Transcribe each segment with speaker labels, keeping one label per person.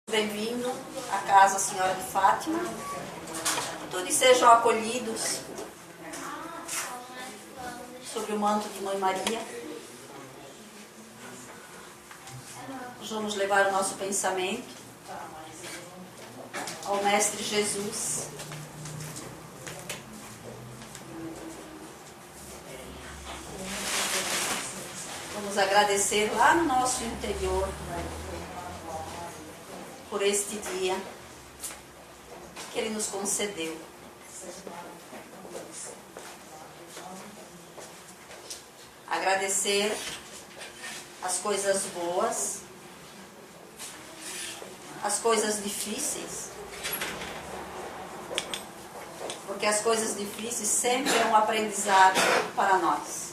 Speaker 1: Bem-vindo à casa Senhora de Fátima. Todos sejam acolhidos sob o manto de Mãe Maria. Vamos levar o nosso pensamento ao Mestre Jesus. Vamos agradecer lá no nosso interior por este dia que Ele nos concedeu. Agradecer as coisas boas, as coisas difíceis, porque as coisas difíceis sempre é um aprendizado para nós.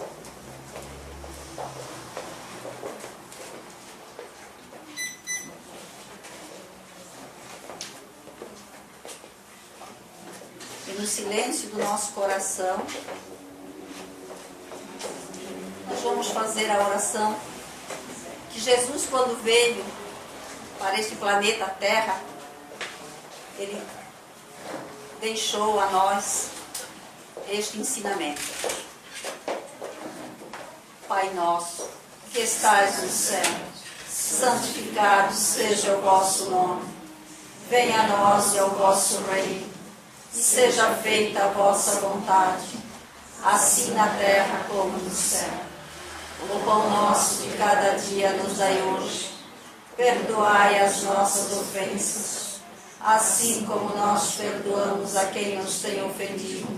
Speaker 1: E no silêncio do nosso coração, nós vamos fazer a oração que Jesus, quando veio para este planeta Terra, Ele deixou a nós este ensinamento. Pai nosso, que estais no céu, santificado seja o vosso nome. Venha a nós o vosso reino. Seja feita a vossa vontade, assim na terra como no céu. O pão nosso de cada dia nos dai hoje. Perdoai as nossas ofensas, assim como nós perdoamos a quem nos tem ofendido.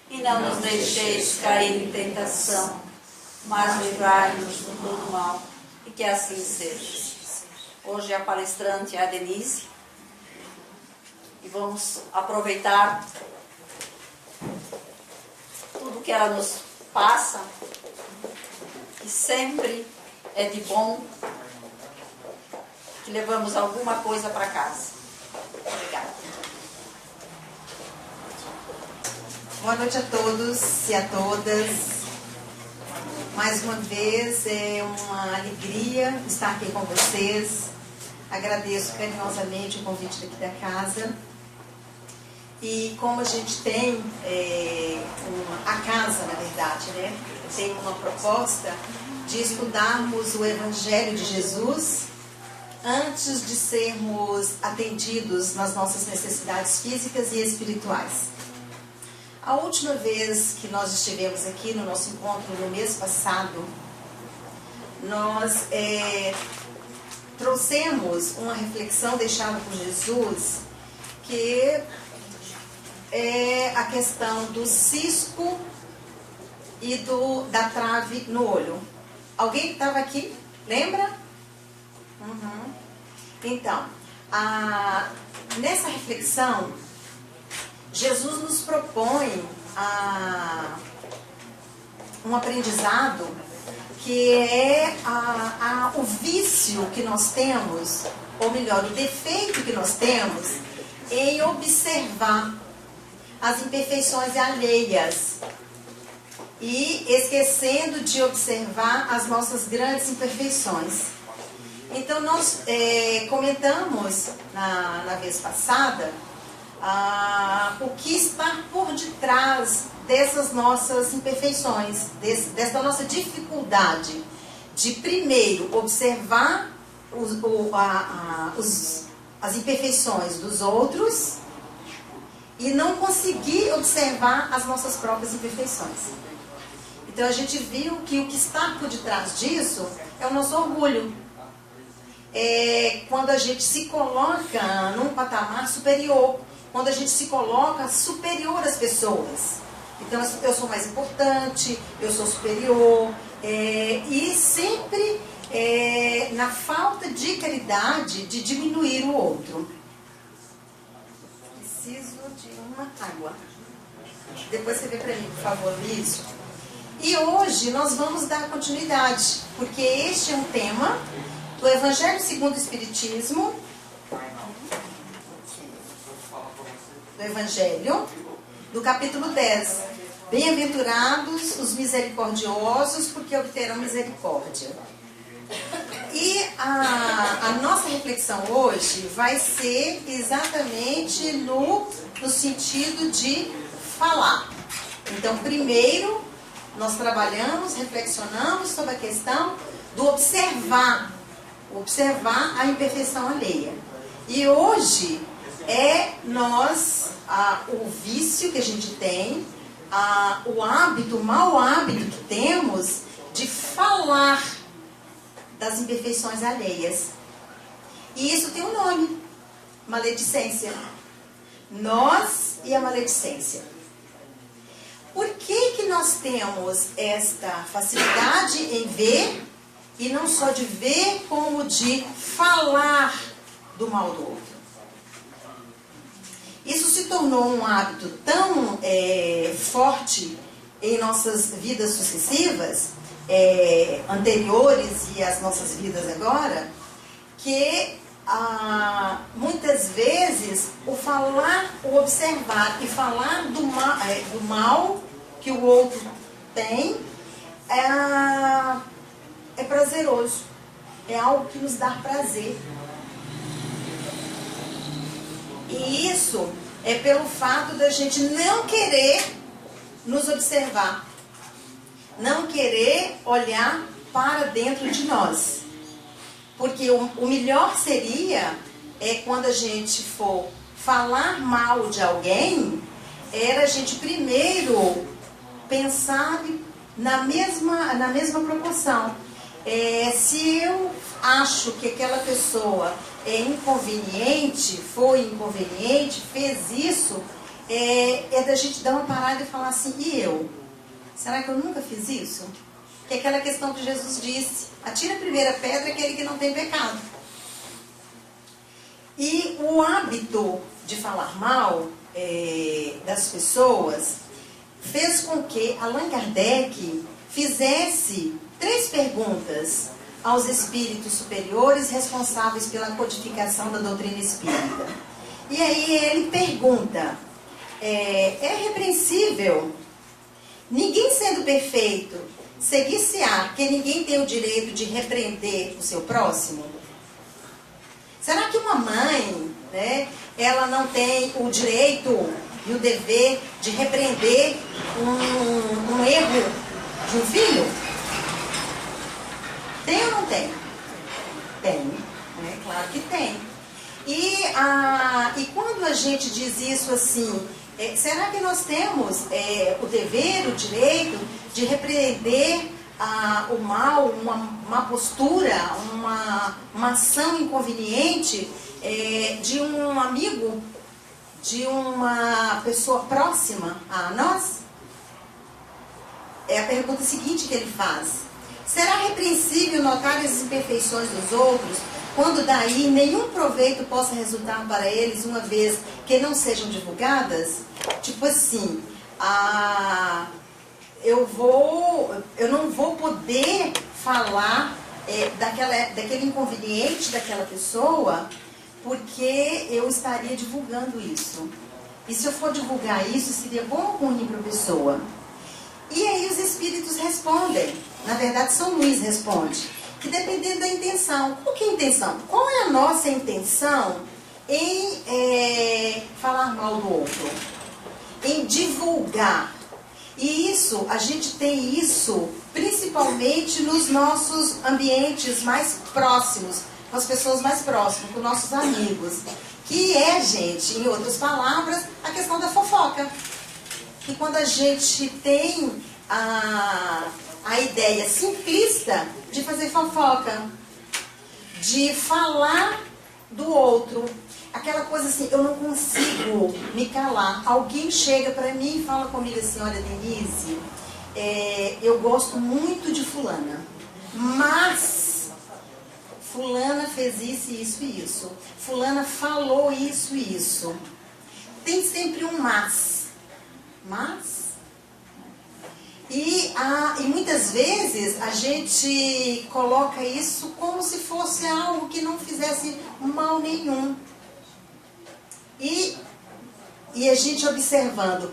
Speaker 1: E não nos deixeis cair em tentação, mas livrai-nos do todo mal, e que assim seja. Hoje a palestrante é a Denise. E vamos aproveitar tudo que ela nos passa, que sempre é de bom, que levamos alguma coisa para casa. Obrigada.
Speaker 2: Boa noite a todos e a todas. Mais uma vez é uma alegria estar aqui com vocês. Agradeço carinhosamente o convite daqui da casa. E como a gente tem a casa, na verdade, né, tem uma proposta de estudarmos o Evangelho de Jesus antes de sermos atendidos nas nossas necessidades físicas e espirituais. A última vez que nós estivemos aqui no nosso encontro no mês passado, nós trouxemos uma reflexão deixada por Jesus, que é a questão do cisco e da trave no olho. Alguém estava aqui? Lembra? Uhum. Então, nessa reflexão, Jesus nos propõe um aprendizado que é o vício que nós temos, ou melhor, o defeito que nós temos em observar as imperfeições alheias e esquecendo de observar as nossas grandes imperfeições. Então nós comentamos na vez passada o que está por detrás dessas nossas imperfeições, dessa nossa dificuldade de primeiro observar as imperfeições dos outros e não conseguir observar as nossas próprias imperfeições. Então a gente viu que o que está por detrás disso é o nosso orgulho. Quando a gente se coloca num patamar superior, quando a gente se coloca superior às pessoas. Então eu sou mais importante, eu sou superior, e sempre na falta de caridade de diminuir o outro. Preciso de uma água. Depois você vê para mim, por favor, isso. E hoje nós vamos dar continuidade, porque este é um tema do Evangelho segundo o Espiritismo, do Evangelho, do capítulo 10. Bem-aventurados os misericordiosos, porque obterão misericórdia. E a nossa reflexão hoje vai ser exatamente no sentido de falar. Então, primeiro, nós trabalhamos, reflexionamos sobre a questão do observar a imperfeição alheia. E hoje o vício que a gente tem, o mau hábito que temos de falar das imperfeições alheias. E isso tem um nome: maledicência. Nós e a maledicência. Por que nós temos esta facilidade em ver, e não só de ver, como de falar do mal do outro? Isso se tornou um hábito tão forte em nossas vidas sucessivas, anteriores e as nossas vidas agora, que muitas vezes o falar, o observar e falar do mal que o outro tem é prazeroso, é algo que nos dá prazer. E isso é pelo fato da gente não querer nos observar, não querer olhar para dentro de nós. Porque o melhor seria, quando a gente for falar mal de alguém, era a gente primeiro pensar na mesma proporção. Se eu acho que aquela pessoa foi inconveniente, fez isso, da gente dar uma parada e falar assim: e eu? Será que eu nunca fiz isso? Que é aquela questão que Jesus disse: atira a primeira pedra aquele que não tem pecado. E o hábito de falar mal das pessoas fez com que Allan Kardec fizesse 3 perguntas aos espíritos superiores responsáveis pela codificação da doutrina espírita. E aí ele pergunta: é repreensível, ninguém sendo perfeito, seguir-se-á que ninguém tem o direito de repreender o seu próximo? Será que uma mãe, ela não tem o direito e o dever de repreender um erro de um filho? Tem ou não tem? Tem, claro que tem. E quando a gente diz isso assim, será que nós temos o dever, o direito de repreender o mal, uma má postura, uma ação inconveniente de um amigo, de uma pessoa próxima a nós? É a pergunta seguinte que ele faz. Será repreensível notar as imperfeições dos outros, quando daí nenhum proveito possa resultar para eles, uma vez que não sejam divulgadas? Tipo assim, eu não vou poder falar daquele inconveniente daquela pessoa, porque eu estaria divulgando isso. E se eu for divulgar isso, seria bom ou ruim para a pessoa? E aí os espíritos respondem. Na verdade, São Luís responde que dependendo da intenção. Qual que é a intenção? Qual é a nossa intenção em falar mal do outro? Em divulgar. E isso, a gente tem isso principalmente nos nossos ambientes mais próximos, com as pessoas mais próximas, com nossos amigos. Que gente, em outras palavras, a questão da fofoca. Que quando a gente tem a ideia simplista de fazer fofoca, de falar do outro, aquela coisa assim, eu não consigo me calar. Alguém chega para mim e fala comigo assim: olha, Denise, eu gosto muito de fulana, mas fulana fez isso, isso e isso, fulana falou isso e isso. Tem sempre um mas. E muitas vezes a gente coloca isso como se fosse algo que não fizesse mal nenhum. E a gente observando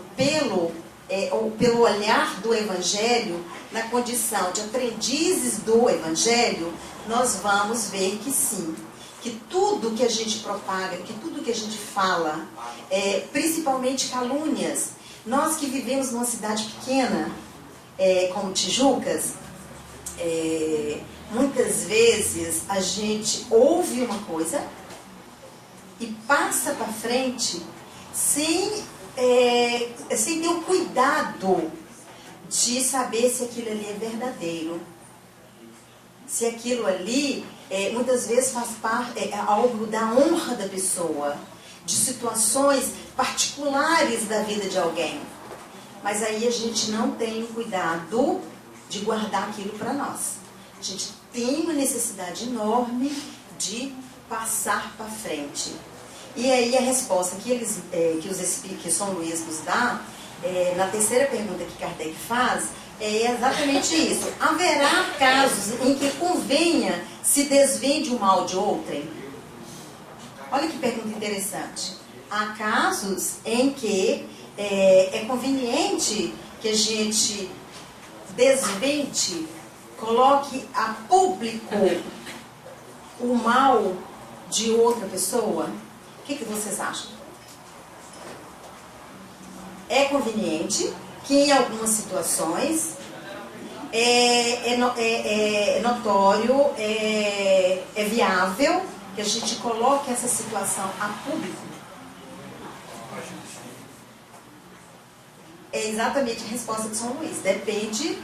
Speaker 2: ou pelo olhar do Evangelho, na condição de aprendizes do Evangelho, nós vamos ver que sim, que tudo que a gente propaga, que tudo que a gente fala, principalmente calúnias, nós que vivemos numa cidade pequena, como Tijucas, muitas vezes a gente ouve uma coisa e passa para frente sem ter o cuidado de saber se aquilo ali é verdadeiro. Se aquilo ali, muitas vezes faz parte, algo da honra da pessoa, de situações particulares da vida de alguém. Mas aí a gente não tem o cuidado de guardar aquilo para nós. A gente tem uma necessidade enorme de passar para frente. E aí a resposta que São Luís nos dá, na terceira pergunta que Kardec faz, é exatamente isso. Haverá casos em que convenha se desvende o mal de outrem? Olha que pergunta interessante. Há casos em que é conveniente que a gente desvende, coloque a público o mal de outra pessoa? O que vocês acham? É conveniente que em algumas situações é notório, é viável que a gente coloque essa situação a público? É exatamente a resposta de São Luís. Depende.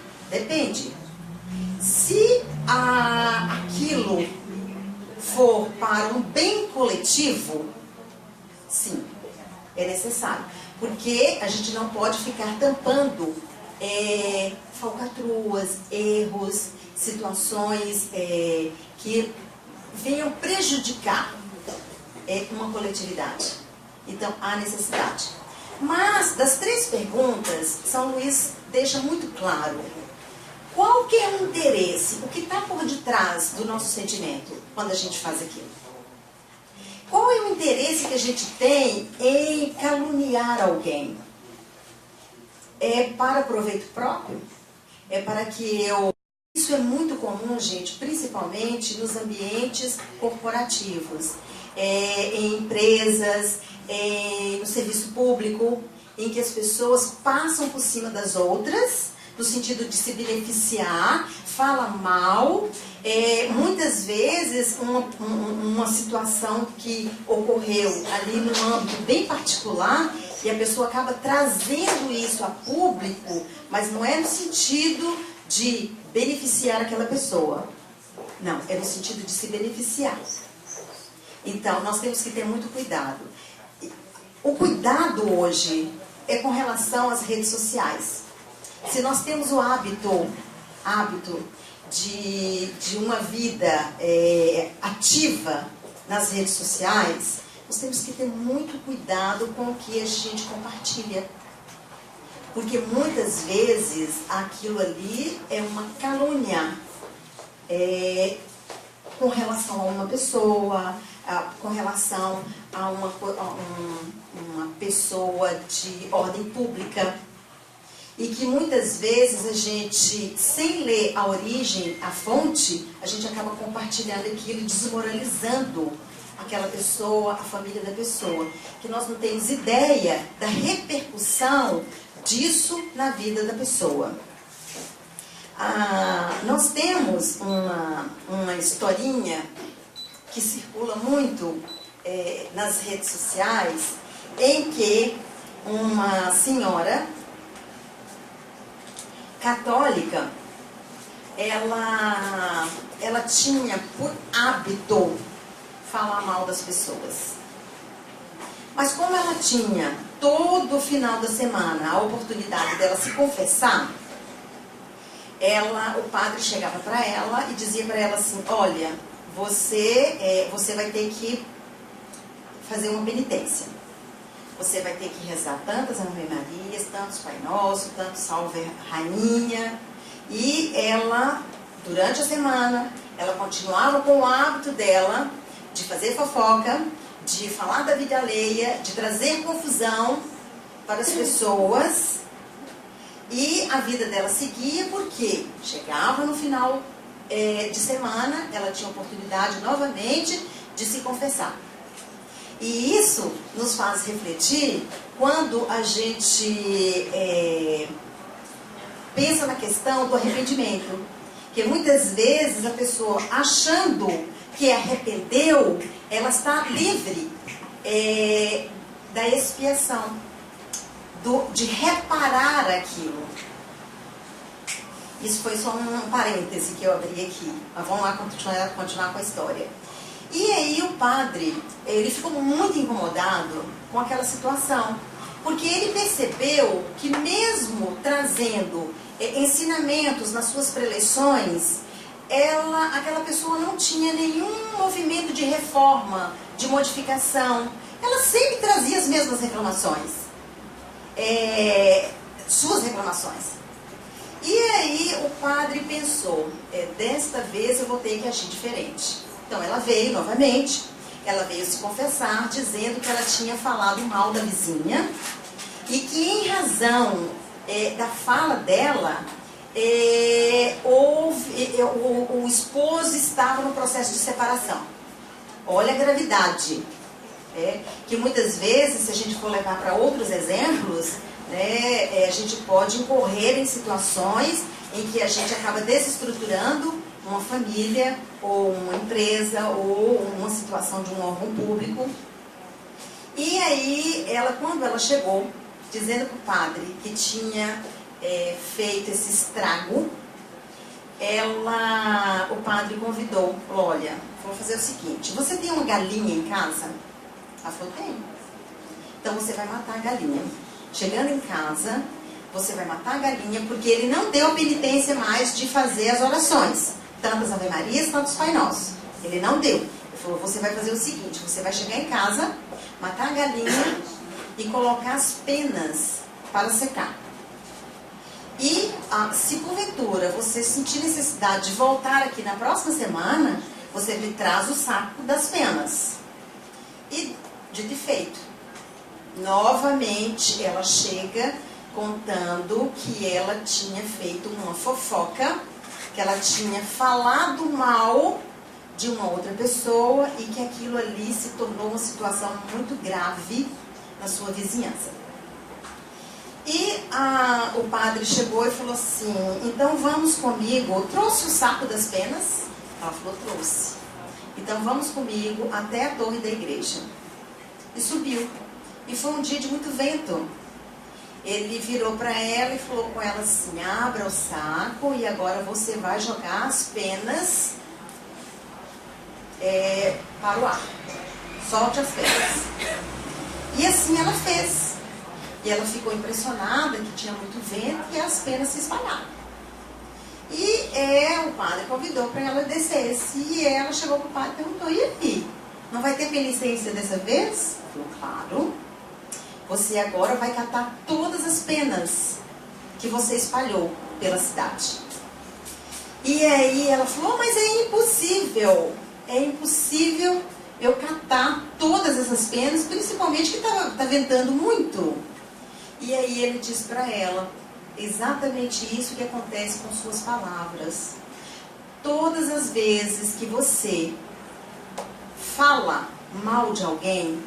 Speaker 2: Se aquilo for para um bem coletivo, sim, é necessário. Porque a gente não pode ficar tampando falcatruas, erros, situações que venham prejudicar uma coletividade. Então, há necessidade. Mas, das três perguntas, São Luís deixa muito claro qual que é o interesse, o que está por detrás do nosso sentimento quando a gente faz aquilo. Qual é o interesse que a gente tem em caluniar alguém? É para proveito próprio? É para que Isso é muito comum, gente, principalmente nos ambientes corporativos, em empresas, no serviço público, em que as pessoas passam por cima das outras, no sentido de se beneficiar, fala mal. Muitas vezes uma situação que ocorreu ali num âmbito bem particular e a pessoa acaba trazendo isso a público, mas não é no sentido de beneficiar aquela pessoa. Não, é no sentido de se beneficiar. Então, nós temos que ter muito cuidado. O cuidado hoje é com relação às redes sociais. Se nós temos o hábito de uma vida ativa nas redes sociais, nós temos que ter muito cuidado com o que a gente compartilha. Porque muitas vezes aquilo ali é uma calúnia com relação a uma pessoa, com relação a uma pessoa de ordem pública. E que muitas vezes a gente, sem ler a origem, a fonte, a gente acaba compartilhando aquilo e desmoralizando aquela pessoa, a família da pessoa. Que nós não temos ideia da repercussão disso na vida da pessoa. Nós temos uma historinha que circula muito nas redes sociais, em que uma senhora católica, ela tinha por hábito falar mal das pessoas. Mas como ela tinha todo final da semana a oportunidade dela se confessar, o padre chegava para ela e dizia para ela assim: olha, você vai ter que fazer uma penitência. Você vai ter que rezar tantas Ave Marias, tantos Pai Nosso, tantos Salve Rainha. E ela, durante a semana, ela continuava com o hábito dela de fazer fofoca, de falar da vida alheia, de trazer confusão para as pessoas E a vida dela seguia porque chegava no final de semana, ela tinha oportunidade novamente de se confessar. E isso nos faz refletir quando a gente pensa na questão do arrependimento. Porque muitas vezes a pessoa, achando que arrependeu, ela está livre da expiação, de reparar aquilo. Isso foi só um parêntese que eu abri aqui. Mas vamos lá continuar com a história. E aí o padre, ele ficou muito incomodado com aquela situação. Porque ele percebeu que mesmo trazendo ensinamentos nas suas preleções, aquela pessoa não tinha nenhum movimento de reforma, de modificação. Ela sempre trazia as mesmas reclamações. Suas reclamações. E aí o padre pensou, desta vez eu vou ter que agir diferente. Então ela veio novamente, ela veio se confessar, dizendo que ela tinha falado mal da vizinha e que em razão da fala dela, o esposo estava no processo de separação. Olha a gravidade. Que muitas vezes, se a gente for levar para outros exemplos, a gente pode incorrer em situações em que a gente acaba desestruturando uma família, ou uma empresa, ou uma situação de um órgão público. E aí, quando ela chegou, dizendo para o padre que tinha feito esse estrago, o padre convidou, falou, olha, vou fazer o seguinte, você tem uma galinha em casa? Ela falou, tenho. Então você vai matar a galinha. Chegando em casa, você vai matar a galinha, porque ele não deu a penitência mais de fazer as orações. Tantas Ave Marias, tantos Pai Nosso. Ele não deu. Ele falou, você vai fazer o seguinte, você vai chegar em casa, matar a galinha e colocar as penas para secar. E se porventura você sentir necessidade de voltar aqui na próxima semana, você me traz o saco das penas. E dito e feito. Novamente ela chega contando que ela tinha feito uma fofoca, que ela tinha falado mal de uma outra pessoa e que aquilo ali se tornou uma situação muito grave na sua vizinhança. E o padre chegou e falou assim, então vamos comigo, trouxe o saco das penas? Ela falou, trouxe. Então vamos comigo até a torre da igreja. E subiu. E foi um dia de muito vento. Ele virou para ela e falou com ela assim, abra o saco e agora você vai jogar as penas para o ar. Solte as penas. E assim ela fez. E ela ficou impressionada que tinha muito vento e as penas se espalharam. E o padre convidou para ela descer. E ela chegou para o padre e perguntou, e aí? Não vai ter penitência dessa vez? Ele falou, claro. Você agora vai catar todas as penas que você espalhou pela cidade. E aí ela falou, mas é impossível eu catar todas essas penas, principalmente que está ventando muito. E aí ele diz para ela, exatamente isso que acontece com suas palavras. Todas as vezes que você fala mal de alguém,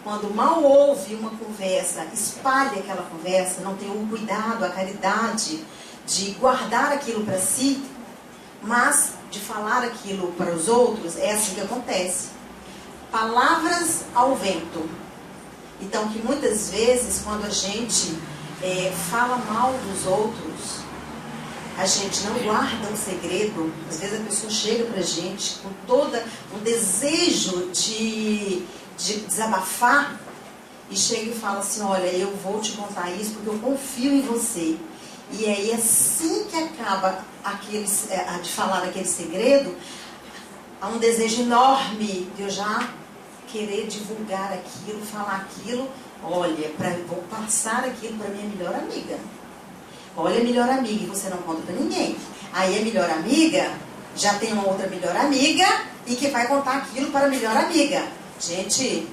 Speaker 2: quando mal ouve uma conversa, espalha aquela conversa, não tem o cuidado, a caridade de guardar aquilo para si, mas de falar aquilo para os outros, é assim que acontece. Palavras ao vento. Então, que muitas vezes, quando a gente fala mal dos outros, a gente não guarda um segredo. Às vezes a pessoa chega pra gente com todo um desejo de desabafar e chega e fala assim, olha, eu vou te contar isso porque eu confio em você. E aí assim que acaba de falar aquele segredo, há um desejo enorme de eu já querer divulgar aquilo, falar aquilo. Olha, vou passar aquilo para minha melhor amiga. Olha, melhor amiga, e você não conta para ninguém. Aí a melhor amiga já tem uma outra melhor amiga e que vai contar aquilo para a melhor amiga. Gente,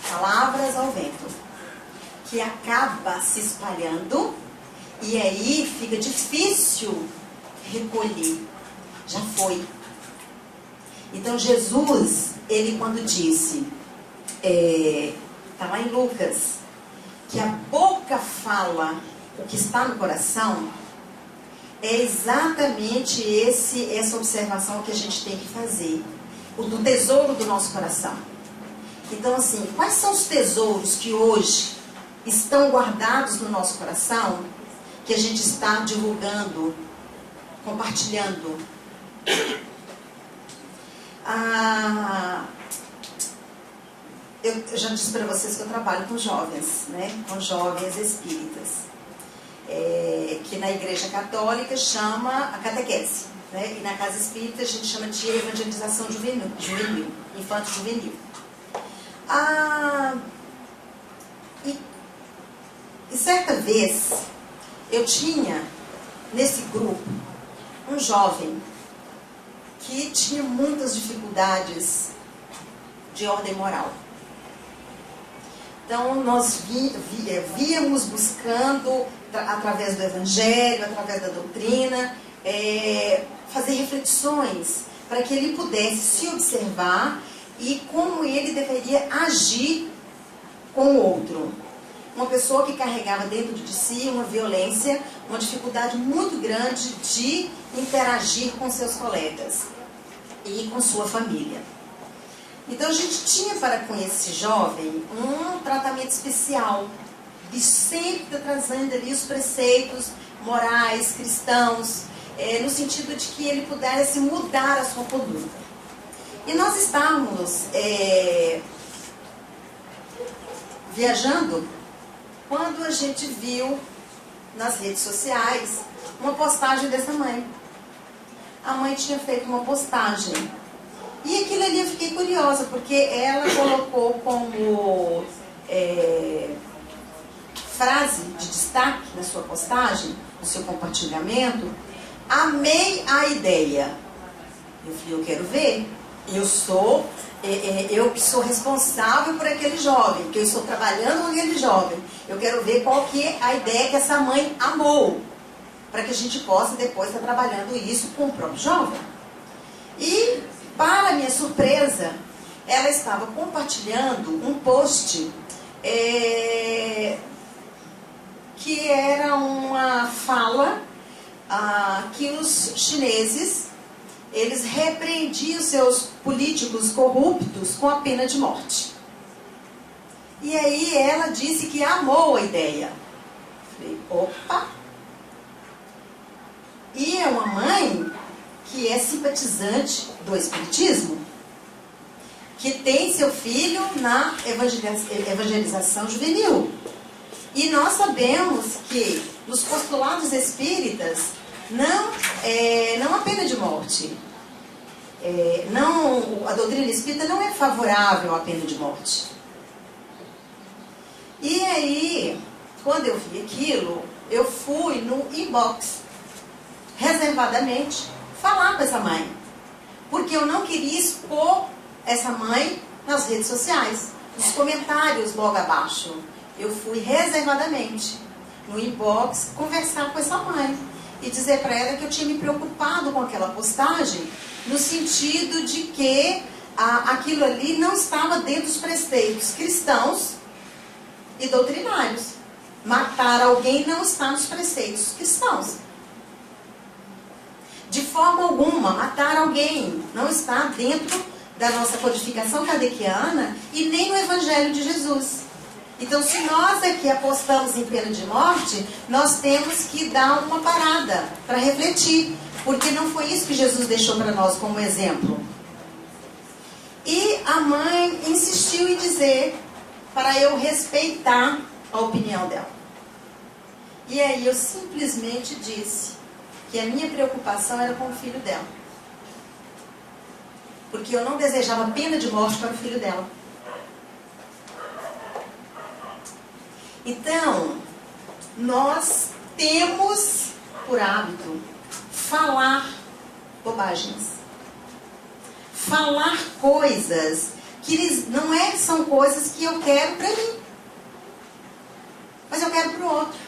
Speaker 2: palavras ao vento, que acaba se espalhando E aí fica difícil recolher. Já foi. Então Jesus, ele quando disse, está lá em Lucas, que a boca fala o que está no coração, é exatamente essa observação que a gente tem que fazer. Do tesouro do nosso coração. Então assim, quais são os tesouros que hoje estão guardados no nosso coração, que a gente está divulgando, compartilhando? Eu já disse para vocês que eu trabalho com jovens, né? Com jovens espíritas, que na igreja católica chama a catequese, né? E na casa espírita a gente chama de evangelização juvenil, infanto-juvenil. E certa vez eu tinha nesse grupo um jovem que tinha muitas dificuldades de ordem moral. Então nós víamos buscando, através do Evangelho, através da doutrina, fazer reflexões para que ele pudesse se observar e como ele deveria agir com o outro. Uma pessoa que carregava dentro de si uma violência, uma dificuldade muito grande de interagir com seus colegas e com sua família. Então a gente tinha para com esse jovem um tratamento especial, de sempre trazendo ali os preceitos morais, cristãos, no sentido de que ele pudesse mudar a sua conduta. E nós estávamos viajando quando a gente viu nas redes sociais uma postagem dessa mãe. A mãe tinha feito uma postagem. E aquilo ali eu fiquei curiosa, porque ela colocou como frase de destaque na sua postagem, no seu compartilhamento: amei a ideia. Eu falei, eu quero ver. Eu que sou responsável por aquele jovem, que eu estou trabalhando com aquele jovem. Eu quero ver qual que é a ideia que essa mãe amou, para que a gente possa depois estar trabalhando isso com o próprio jovem. E, para minha surpresa, ela estava compartilhando um post que era uma fala que os chineses, eles repreendiam seus políticos corruptos com a pena de morte. E aí ela disse que amou a ideia. Falei, opa! E é uma mãe que é simpatizante do espiritismo, que tem seu filho na evangelização juvenil. E nós sabemos que nos postulados espíritas não há pena de morte. A doutrina espírita não é favorável à pena de morte. E aí, quando eu vi aquilo, eu fui no inbox, reservadamente, falar com essa mãe. Porque eu não queria expor essa mãe nas redes sociais, nos comentários logo abaixo. Eu fui reservadamente no inbox conversar com essa mãe e dizer para ela que eu tinha me preocupado com aquela postagem, no sentido de que aquilo ali não estava dentro dos preceitos cristãos e doutrinários. Matar alguém não está nos preceitos cristãos. De forma alguma, matar alguém não está dentro da nossa codificação kardeciana e nem no Evangelho de Jesus. Então, se nós aqui apostamos em pena de morte, nós temos que dar uma parada para refletir, porque não foi isso que Jesus deixou para nós como exemplo. E a mãe insistiu em dizer para eu respeitar a opinião dela. E aí eu simplesmente disse que a minha preocupação era com o filho dela, porque eu não desejava pena de morte para o filho dela. Então, nós temos por hábito falar bobagens, falar coisas que não são coisas que eu quero para mim, mas eu quero para o outro.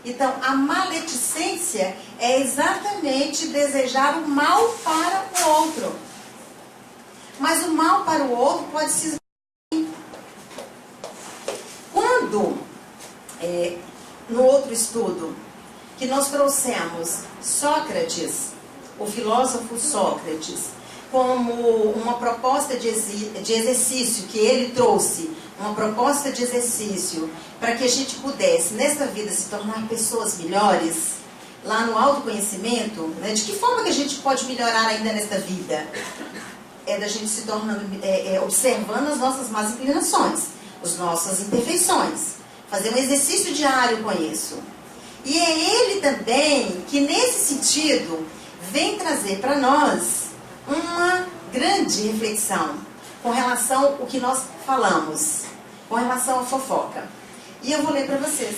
Speaker 2: Então, a maledicência é exatamente desejar o mal para o outro. Mas o mal para o outro pode se esvaziar. Quando, no outro estudo, que nós trouxemos Sócrates, o filósofo Sócrates, como uma proposta de exercício que ele trouxe, uma proposta de exercício para que a gente pudesse, nesta vida, se tornar pessoas melhores, lá no autoconhecimento, né? De que forma que a gente pode melhorar ainda nesta vida? É da gente se tornando, observando as nossas más inclinações, as nossas imperfeições, fazer um exercício diário com isso. E é ele também que, nesse sentido, vem trazer para nós uma grande reflexão com relação ao que nós falamos, com relação à fofoca. E eu vou ler para vocês.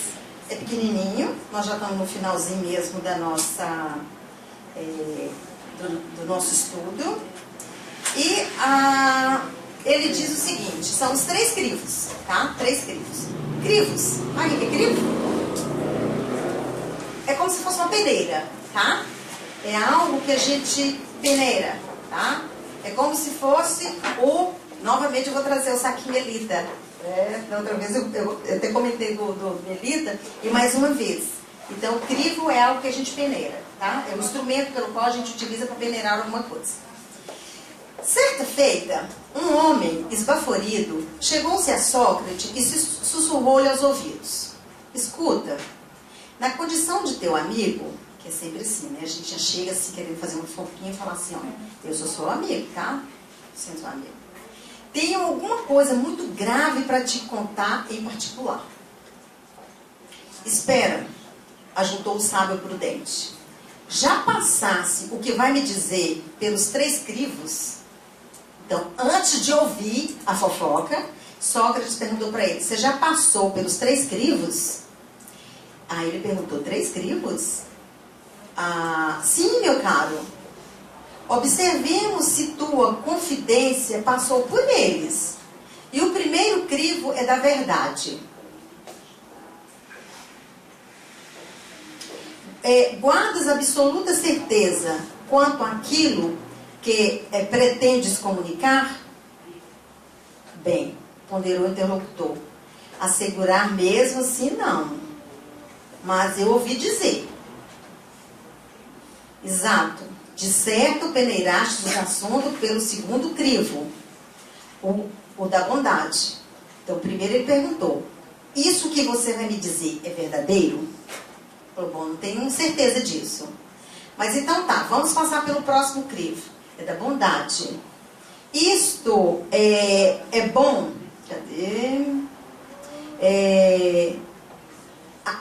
Speaker 2: É pequenininho, nós já estamos no finalzinho mesmo da nossa, do nosso estudo. E ele diz o seguinte, são os 3 crivos, tá? 3 crivos. Crivos, sabe o que é crivo? É como se fosse uma peneira, tá? É algo que a gente peneira, tá? É como se fosse novamente eu vou trazer o saquinho Melita. Da outra vez eu até comentei do Melita, e mais uma vez. Então, o crivo é algo que a gente peneira, tá? É um instrumento pelo qual a gente utiliza para peneirar alguma coisa. Certa feita, um homem esbaforido chegou-se a Sócrates e sussurrou-lhe aos ouvidos: escuta, na condição de teu amigo, que é sempre assim, né? A gente já chega assim querendo fazer uma fofoquinha e falar assim, olha, eu sou seu amigo, tá? Sendo seu amigo. Tenho alguma coisa muito grave para te contar em particular. Espera, ajuntou o sábio prudente. Já passasse o que vai me dizer pelos 3 crivos? Então, antes de ouvir a fofoca, Sócrates perguntou para ele, você já passou pelos 3 crivos? Aí ele perguntou, 3 crivos? Sim, meu caro. Observemos se tua confidência passou por eles. E o primeiro crivo é da verdade. Guardas absoluta certeza quanto àquilo que pretendes comunicar? Bem, ponderou o interlocutor. Assegurar mesmo assim não. Mas eu ouvi dizer. Exato. De certo, peneiraste os assuntos pelo segundo crivo, o da bondade. Então, primeiro ele perguntou, isso que você vai me dizer é verdadeiro? Falou, bom, não tenho certeza disso. Mas então tá, vamos passar pelo próximo crivo. É da bondade. Isto é bom. Cadê?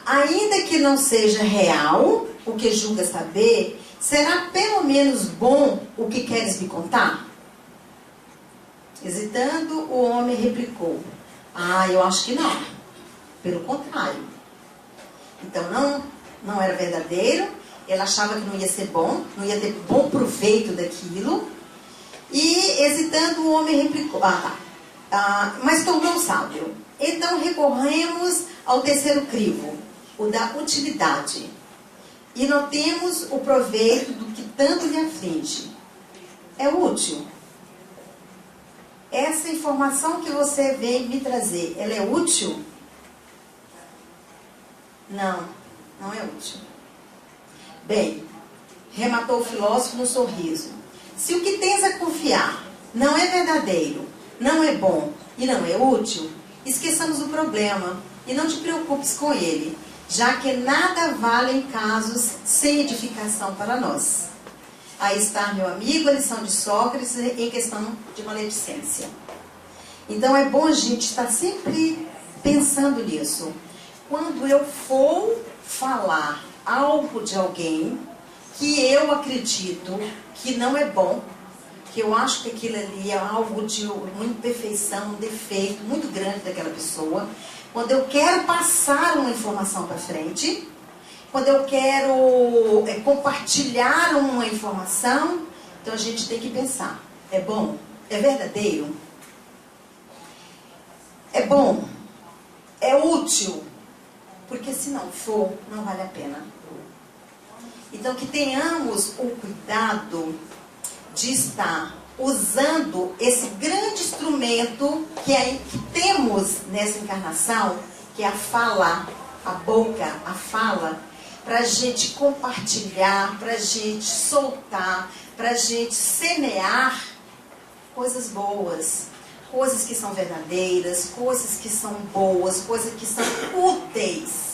Speaker 2: Ainda que não seja real o que julga saber, será pelo menos bom o que queres me contar? Hesitando, o homem replicou, eu acho que não. Pelo contrário. Então não era verdadeiro, ele achava que não ia ser bom, não ia ter bom proveito daquilo. E hesitando, o homem replicou, mas tornou sábio. Então recorremos ao terceiro crivo, o da utilidade. E notemos o proveito do que tanto lhe aflige. É útil. Essa informação que você vem me trazer, ela é útil? Não, não é útil. Bem, rematou o filósofo no sorriso. Se o que tens a confiar não é verdadeiro, não é bom e não é útil, esqueçamos o problema e não te preocupes com ele, já que nada vale em casos sem edificação para nós. Aí está, meu amigo, a lição de Sócrates em questão de maledicência. Então é bom a gente estar sempre pensando nisso. Quando eu for falar algo de alguém que eu acredito que não é bom, que eu acho que aquilo ali é algo de uma imperfeição, um defeito muito grande daquela pessoa, quando eu quero passar uma informação para frente, quando eu quero compartilhar uma informação, então a gente tem que pensar, é bom? É verdadeiro? É bom? É útil? porque se não for, não vale a pena. Então, que tenhamos o cuidado de estar usando esse grande instrumento que temos nessa encarnação, que é a fala, a boca, a fala, para a gente compartilhar, para a gente soltar, para a gente semear coisas boas, coisas que são verdadeiras, coisas que são boas, coisas que são úteis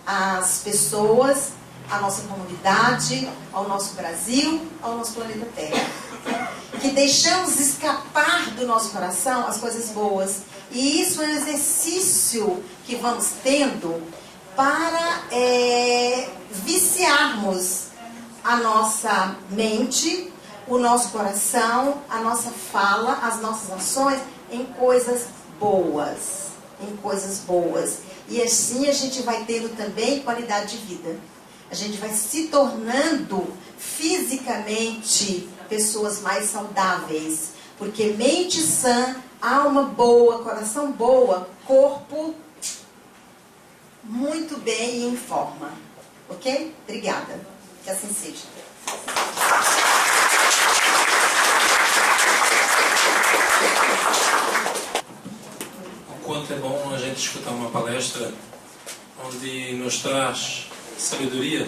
Speaker 2: às pessoas, à nossa comunidade, ao nosso Brasil, ao nosso planeta Terra. Que deixamos escapar do nosso coração as coisas boas. E isso é um exercício que vamos tendo para viciarmos a nossa mente, o nosso coração, a nossa fala, as nossas ações em coisas boas. Em coisas boas. E assim a gente vai tendo também qualidade de vida. A gente vai se tornando fisicamente pessoas mais saudáveis. Porque mente sã, alma boa, coração boa, corpo muito bem e em forma. Ok? Obrigada. Que assim seja.
Speaker 3: O quanto é bom a gente escutar uma palestra onde nos traz sabedoria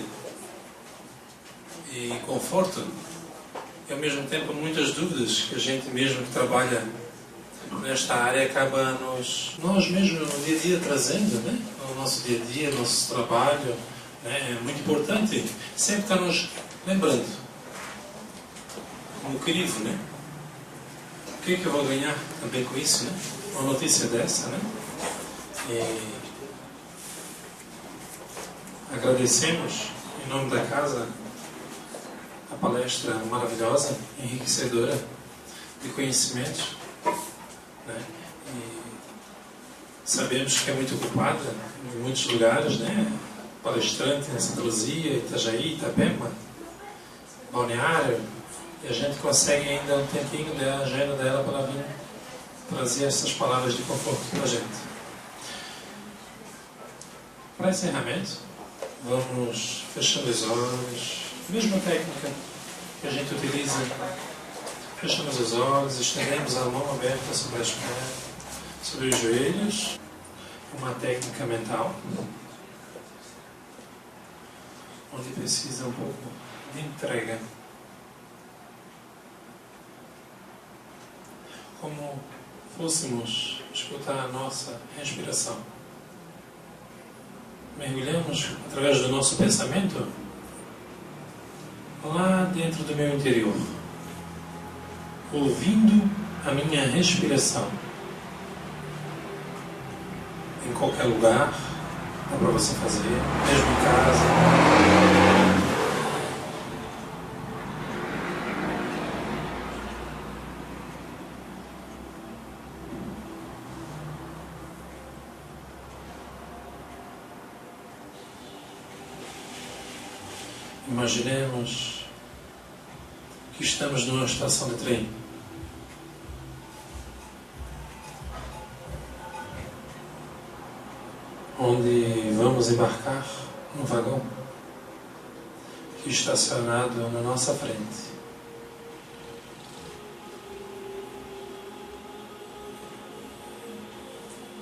Speaker 3: e conforto e ao mesmo tempo muitas dúvidas que a gente mesmo que trabalha nesta área acaba nós mesmos no dia a dia trazendo, né? No nosso dia a dia, no nosso trabalho, né? É muito importante sempre estar nos lembrando como crivo, né? O que é que eu vou ganhar também com isso, né? Uma notícia dessa, né? E agradecemos em nome da casa a palestra maravilhosa, enriquecedora de conhecimentos, né? E sabemos que é muito ocupada em muitos lugares, né? Palestrante em Santa Luzia, Itajaí, Itapema, Balneário, e a gente consegue ainda um tempinho da agenda dela para vir trazer essas palavras de conforto para a gente. Para encerramento, vamos fechando os olhos, mesma técnica que a gente utiliza. Fechamos os olhos, estendemos a mão aberta sobre as pernas, sobre os joelhos, uma técnica mental, onde precisa um pouco de entrega. Como fôssemos escutar a nossa respiração. Mergulhamos através do nosso pensamento lá dentro do meu interior, ouvindo a minha respiração. Em qualquer lugar, dá para você fazer, mesmo em casa. Imaginemos que estamos numa estação de trem. Onde vamos embarcar num vagão que está estacionado na nossa frente.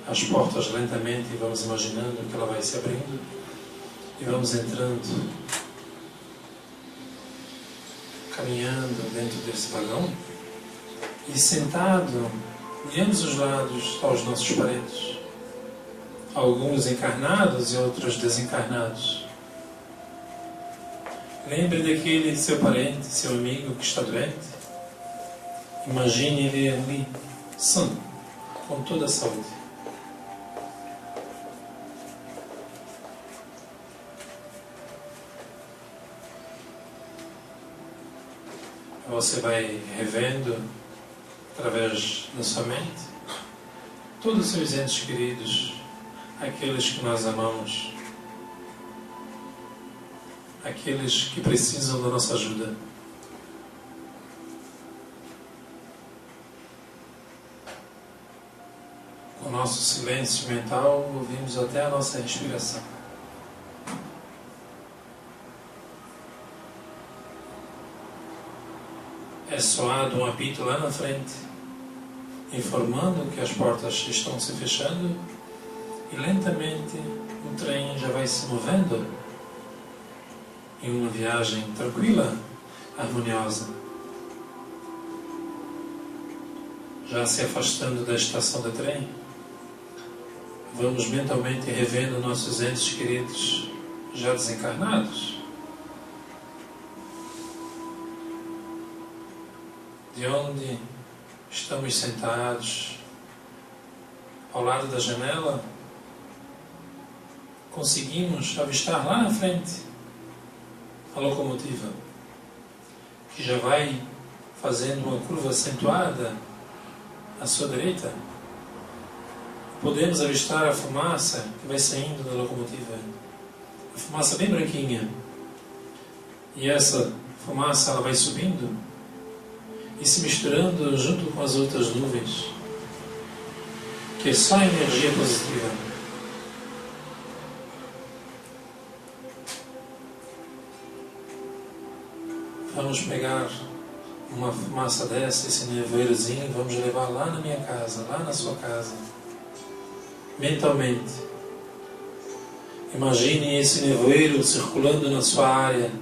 Speaker 3: As portas lentamente vamos imaginando que ela vai se abrindo e vamos entrando, caminhando dentro desse vagão e sentado de ambos os lados aos nossos parentes, alguns encarnados e outros desencarnados. Lembre daquele seu parente, seu amigo que está doente. Imagine ele ali, sã, com toda a saúde. Você vai revendo, através da sua mente, todos os seus entes queridos, aqueles que nós amamos, aqueles que precisam da nossa ajuda. Com o nosso silêncio mental, ouvimos até a nossa respiração. É soado um apito lá na frente, informando que as portas estão se fechando, e lentamente o trem já vai se movendo em uma viagem tranquila, harmoniosa, já se afastando da estação de trem. Vamos mentalmente revendo nossos entes queridos já desencarnados, de onde estamos sentados ao lado da janela, conseguimos avistar lá na frente a locomotiva, que já vai fazendo uma curva acentuada à sua direita. Podemos avistar a fumaça que vai saindo da locomotiva, a fumaça bem branquinha, e essa fumaça ela vai subindo e se misturando junto com as outras nuvens, que é só energia positiva. Vamos pegar uma fumaça dessa, esse nevoeirozinho, vamos levar lá na minha casa, lá na sua casa, mentalmente. Imagine esse nevoeiro circulando na sua área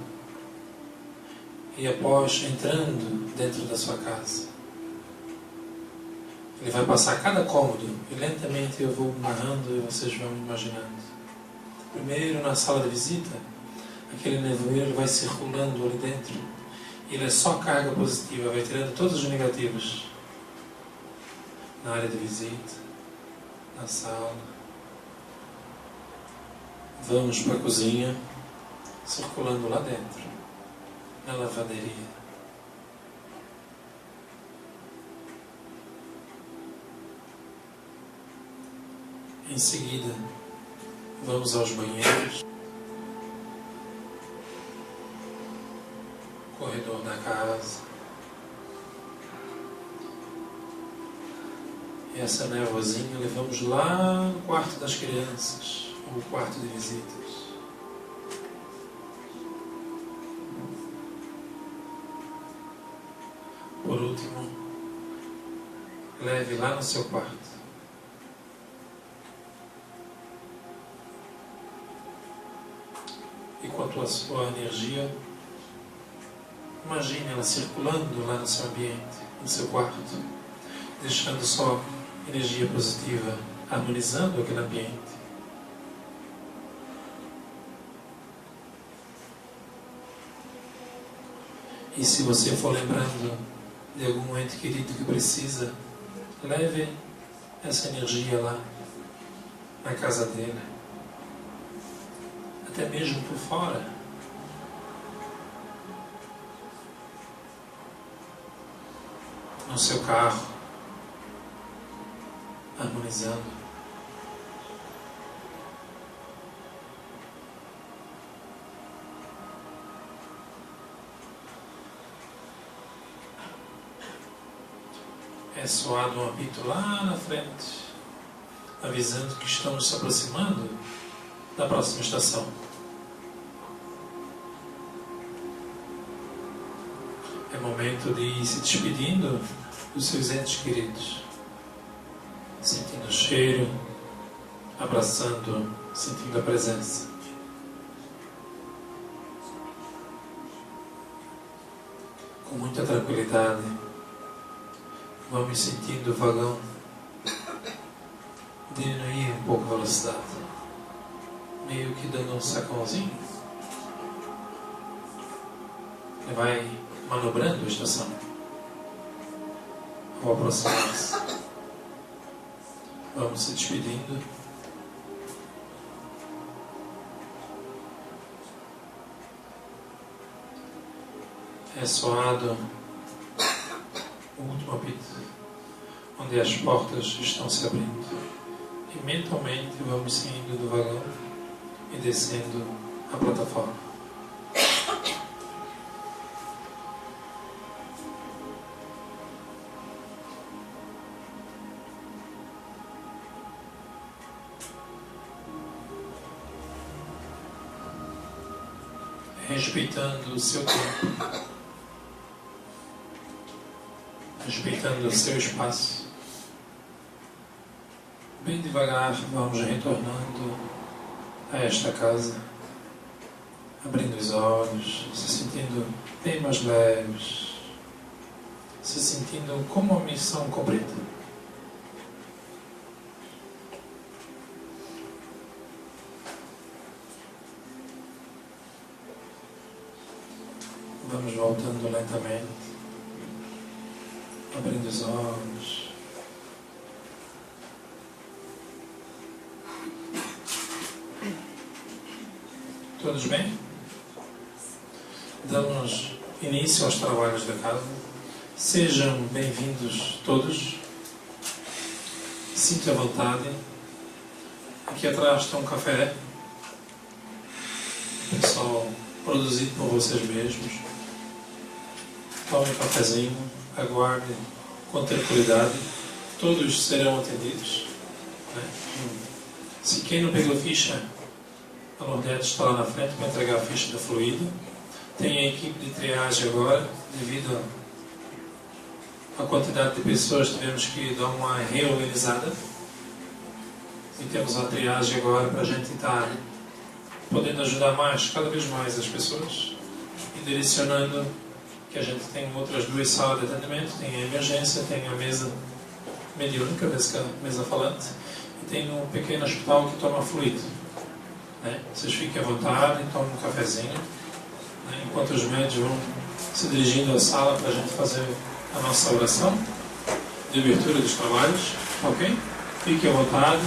Speaker 3: e após entrando dentro da sua casa. Ele vai passar cada cômodo e lentamente eu vou narrando e vocês vão imaginando. Primeiro na sala de visita, aquele nevoeiro vai circulando ali dentro. Ele é só carga positiva, vai tirando todos os negativos. Na área de visita, na sala. Vamos para a cozinha, circulando lá dentro, na lavanderia. Em seguida, vamos aos banheiros, corredor da casa. E essa névoazinha levamos lá no quarto das crianças, ou quarto de visitas. Por último, leve lá no seu quarto. E com a sua energia, imagine ela circulando lá no seu ambiente, no seu quarto, deixando só energia positiva, harmonizando aquele ambiente. E se você for lembrando de algum ente querido que precisa, leve essa energia lá, na casa dele, até mesmo por fora. No seu carro, harmonizando. É soado um apito lá na frente, avisando que estamos se aproximando da próxima estação. É momento de ir se despedindo dos seus entes queridos, sentindo o cheiro, abraçando, sentindo a presença. Com muita tranquilidade, vamos sentindo o vagão diminuir um pouco a velocidade, meio que dando um sacãozinho. Ele vai manobrando a estação ao aproximar-se. Vamos se despedindo. É soado o último apito, onde as portas estão se abrindo. E mentalmente vamos saindo do vagão e descendo a plataforma. Respeitando o seu tempo. respeitando o seu espaço. Bem devagar vamos retornando a esta casa, abrindo os olhos, se sentindo bem mais leves, se sentindo como uma missão cumprida. Vamos voltando lentamente, abrindo os olhos. Todos bem? Damos início aos trabalhos da casa. Sejam bem-vindos todos. Sinta à vontade. Aqui atrás está um café. Pessoal, produzido por vocês mesmos. Tome um cafezinho, aguarde com tranquilidade. Todos serão atendidos. Se quem não pegou ficha, a Lourdes está lá na frente para entregar a ficha da fluido. Tem a equipe de triagem agora, devido à quantidade de pessoas, tivemos que dar uma reorganizada. E temos a triagem agora para a gente estar podendo ajudar cada vez mais as pessoas. E direcionando que a gente tem outras 2 salas de atendimento, tem a emergência, tem a mesa mediúnica, mesa falante, e tem um pequeno hospital que toma fluido. Vocês fiquem à vontade, tomem um cafezinho, enquanto os médicos vão se dirigindo à sala para a gente fazer a nossa oração de abertura dos trabalhos, ok? Fiquem à vontade,